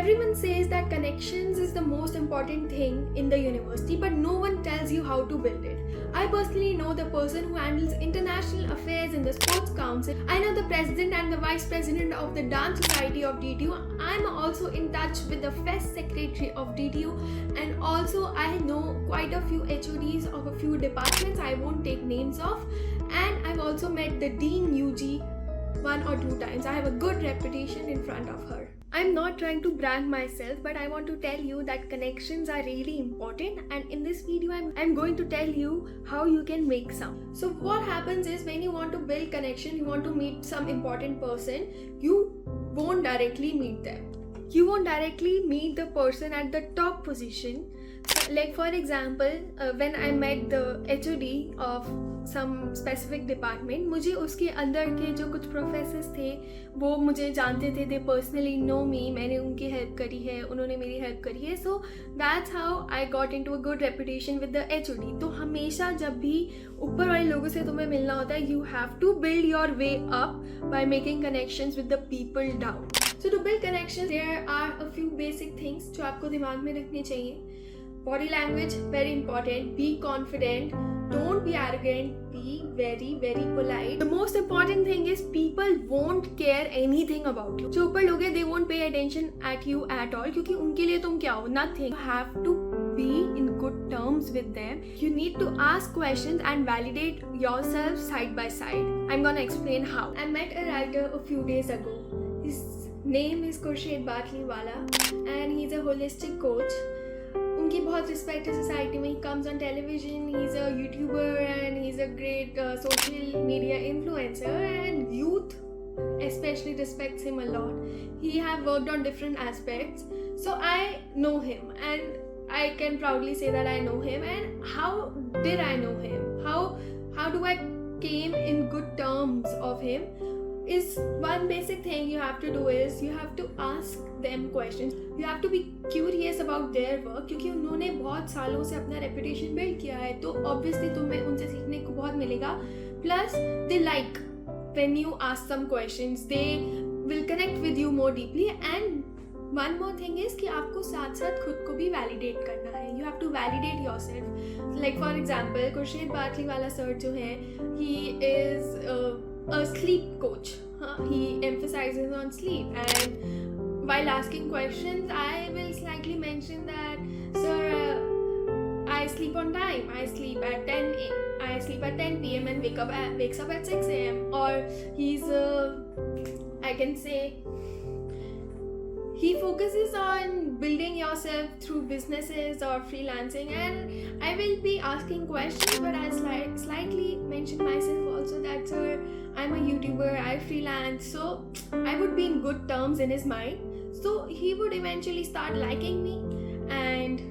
Everyone says that connections is the most important thing in the university, but no one tells you how to build it. I personally know the person who handles international affairs in the sports council. I know the president and the vice president of the dance society of DTU. I'm also in touch with the fest secretary of DTU, and also I know quite a few HODs of a few departments I won't take names of, and I've also met the Dean UG 1 or 2 times. I have a good reputation in front of her. I'm not trying to brag myself, but I want to tell you that connections are really important, and in this video I'm going to tell you how you can make some. So what happens is, when you want to build connection, you want to meet some important person, you won't directly meet them. You won't directly meet the person at the top position. Like for example, when I met the HOD of some specific department, मुझे उसके अंदर के जो कुछ professors थे वो मुझे जानते थे, they personally know me, मैंने उनकी हेल्प करी है, उन्होंने मेरी हेल्प करी है. So that's how I got into a good reputation with the HOD. तो हमेशा जब भी ऊपर वाले लोगों से तुम्हें मिलना होता है, you have to build your way up by making connections with the people down. So to build connections, there are a few basic things जो आपको दिमाग में रखने चाहिए. Body language, very important. Be confident. Don't be arrogant. Be very, very polite. The most important thing is, people won't care anything about you. जो ऊपर लोग हैं, they won't pay attention at you at all, क्योंकि उनके लिए तुम क्या हो? Nothing. You have to be in good terms with them. You need to ask questions and validate yourself side by side. I'm gonna explain how. I met a writer a few days ago. His name is Sadhya Bhateja and he's a holistic coach. उनकी बहुत respect है society में. He comes on television, he is a YouTuber and he is a great social media influencer, and youth especially respects him a lot. He have worked on different aspects, so I know him and I can proudly say that I know him. And how did I know him? How do I came in good terms of him? Is one basic thing you have to do is you have to ask them questions. You have to be curious about their work, क्योंकि उन्होंने बहुत सालों से अपना reputation build किया है, तो obviously तुम्हें उनसे सीखने को बहुत मिलेगा. Plus they like when you ask some questions, they will connect with you more deeply. And one more thing is कि आपको साथ साथ खुद को भी validate करना है. You have to validate yourself. Like for example, Sadhya Bhateja sir जो है, he is a sleep coach. He emphasizes on sleep, and while asking questions I will slightly mention that, sir, I sleep on time. I sleep at 10 p.m. and wakes up at 6 a.m. Or he's I can say he focuses on building yourself through businesses or freelancing, and I will be asking questions, but I'll slightly mention myself also that, sir, I'm a YouTuber, I freelance, so I would be in good terms in his mind. So he would eventually start liking me, and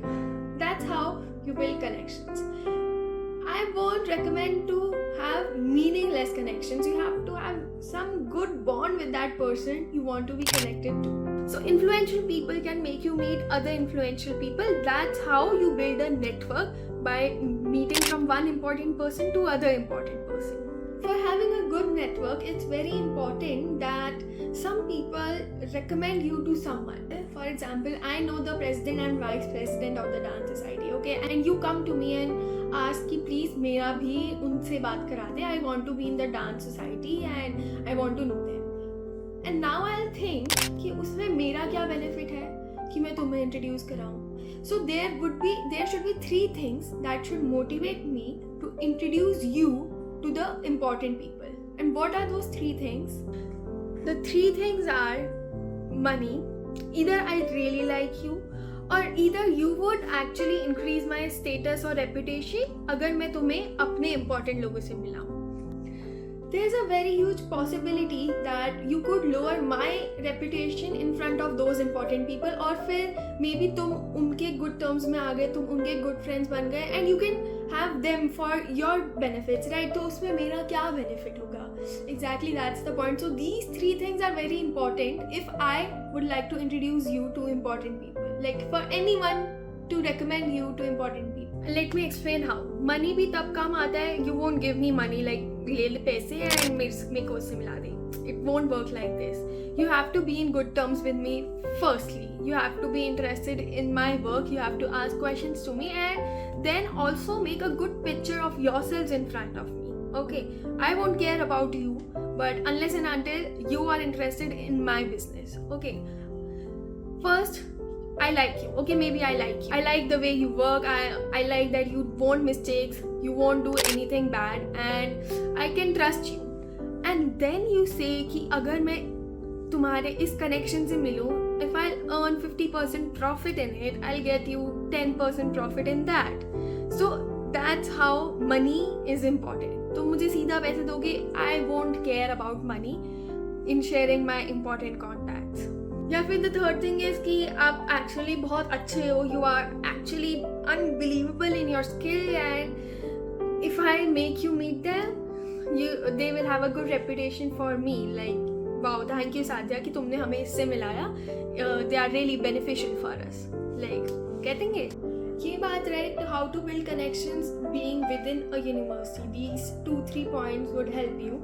that's how you build connections. I won't recommend to have meaningless connections. You have to have some good bond with that person you want to be connected to. So influential people can make you meet other influential people. That's how you build a network, by meeting from one important person to other important person. For having a good network, it's very important that some people recommend you to someone. For example, I know the president and vice president of the dance society, okay, and you come to me and ask कि please मेरा भी उनसे बात करा दे. I want to be in the dance society and I want to know them. And now I'll think कि उसमें मेरा क्या benefit है कि मैं तुम्हें introduce कराऊँ. So there should be 3 things that should motivate me to introduce you to the important people. And what are those 3 things? The 3 things are money. Either I really like you, or either you would actually increase my status or reputation अगर मैं तुम्हें अपने important लोगों से मिलाऊँ. There's a very huge possibility that you could lower my reputation in front of those important people, और फिर maybe तुम उनके good terms में आ गए, तुम उनके good friends बन गए, and you can have them for your benefits, right? तो उसमें मेरा क्या benefit होगा? Exactly, that's the point. So these 3 things are very important if I would like to introduce you to important people. Like for anyone to recommend you to important people. Let me explain how. Money भी तब काम आता है, you won't give me money like ले ले पैसे and मेरे को उससे मिला दे. It won't work like this. You have to be in good terms with me firstly. You have to be interested in my work. You have to ask questions to me and then also make a good picture of yourselves in front of me. Okay, I won't care about you, but unless and until you are interested in my business. Okay, first, I like you. Okay, maybe I like you. I like the way you work. I like that you won't mistakes. You won't do anything bad, and I can trust you. And then you say कि अगर मैं तुम्हारे इस connection से मिलूँ, if I'll earn 50% profit in it, I'll get you 10% profit in that. So that's how money is important. तो मुझे सीधा पैसे दोगे. I won't care about money in sharing my important contacts. या फिर द थर्ड थिंग इज कि आप actually बहुत अच्छे हो, you are actually unbelievable in your skill and if I make you meet them they will have a good reputation for me like wow thank you Sadhya कि तुमने हमें इससे मिलाया, they are really beneficial for us like getting it. ये बात right, how to build connections being within a university, these 2-3 points would help you.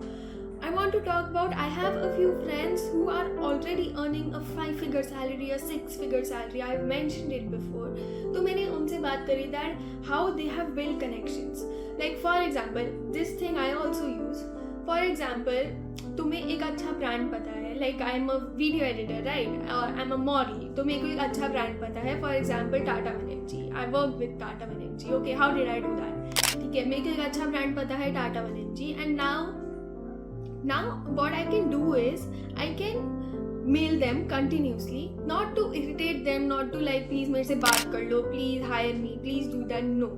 I want to talk about, I have a few friends who are already earning a 5-figure salary, a 6-figure salary. I've mentioned it before. तो मैंने उनसे बात करी that how they have built connections. Like for example, this thing I also use. For example, तुम्हें एक अच्छा brand पता है, like I'm a video editor, right? Or I'm a model. तो मेरे को एक अच्छा ब्रांड पता है. For example, Tata Energy. I work with Tata Energy. Okay, how did I do that? ठीक है, मेरे को एक अच्छा ब्रांड पता है Tata Energy, and now what I can do is I can mail them continuously, not to irritate them, not to like please मेरे से बात कर लो, please hire me, please do that. No,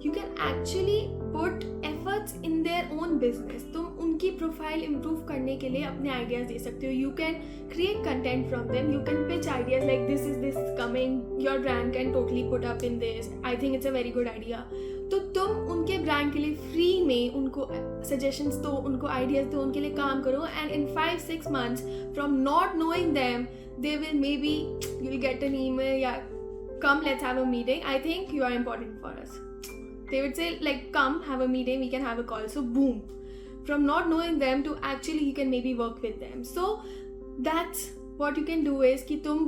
you can actually put efforts in their own business. तुम उनकी profile improve करने के लिए अपने आइडियाज दे सकते हो. You can create content from them. You can pitch ideas like this is coming, your brand can totally put up in this, I think it's a very good idea. तो तुम उनके brand के लिए free में उनको suggestions दो, उनको ideas दो, उनके लिए काम करो, and in 5-6 months from not knowing them they will maybe you will get an email या come let's have a meeting, I think you are important for us. They would say like come have a meeting, we can have a call. So boom, from not knowing them to actually you can maybe work with them. So that's what you can do is कि तुम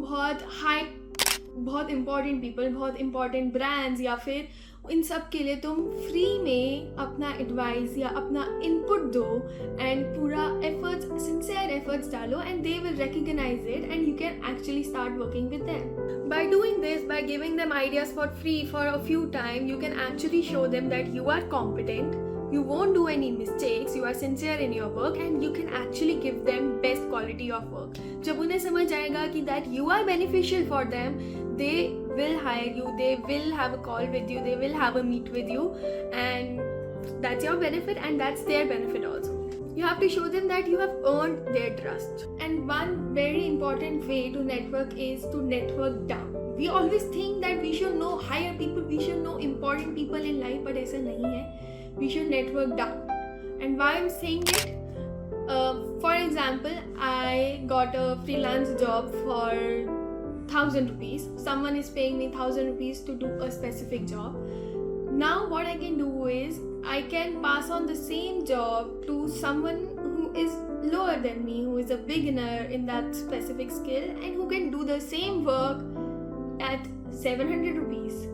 बहुत important people, बहुत important brands या फिर इन सब के लिए तुम फ्री में अपना एडवाइस या अपना इनपुट दो एंड पूरा एफर्ट्स, सिंसियर एफर्ट्स डालो, and they will recognise it and you can actually start working with them. By doing this, by giving them ideas for free for a few time, you can actually show them that you are competent, you won't do any mistakes, you are sincere in your work, and you can actually give them best quality of work. जब उन्हें समझ आएगा कि that you are beneficial for them, they will hire you, they will have a call with you, they will have a meet with you, and that's your benefit and that's their benefit also. You have to show them that you have earned their trust. And one very important way to network is to network down. We always think that we should know higher people, we should know important people in life, but ऐसा नहीं है. We should network down. And why I'm saying it? For example, I got a freelance job for 1,000 rupees. Someone is paying me 1,000 rupees to do a specific job. Now what I can do is I can pass on the same job to someone who is lower than me, who is a beginner in that specific skill, and who can do the same work at 700 rupees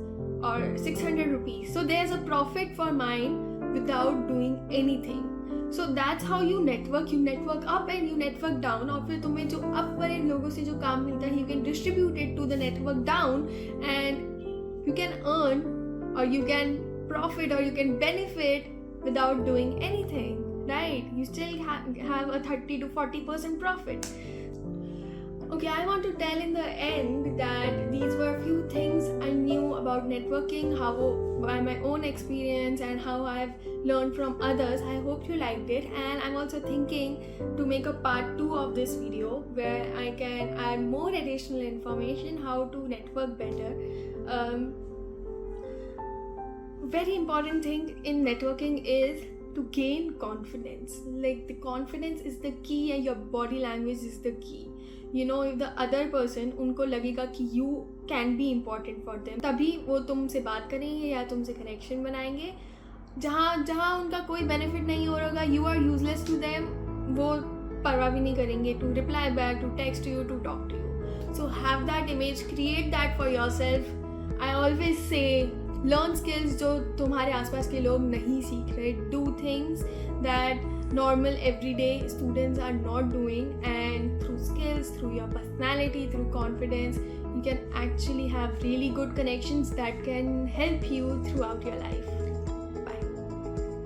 or 600 rupees. So there's a profit for mine without doing anything. So that's how you network up and you network down. और फिर तुम्हें जो up वाले लोगों से जो काम मिलता है, you can distribute it to the network down, and you can earn or you can profit or you can benefit without doing anything, right? You still have a 30 to 40% profit. Okay, I want to tell in the end that these were a few things I knew about networking, how by my own experience and how I've learned from others. I hope you liked it, and I'm also thinking to make a part 2 of this video where I can add more additional information how to network better. Very important thing in networking is to gain confidence. Like the confidence is the key and your body language is the key. if the other person, उनको लगेगा कि you can be important for them, तभी वो तुमसे बात करेंगे या तुमसे connection बनाएंगे. जहाँ उनका कोई benefit नहीं हो रहा, you are useless to them, वो परवाह भी नहीं करेंगे to reply back, to text you, to talk to you. So have that image, create that for yourself. I always say, learn skills जो तुम्हारे आसपास के लोग नहीं सीख रहे. Do things that normal everyday students are not doing, and through skills, through your personality, through confidence, you can actually have really good connections that can help you throughout your life.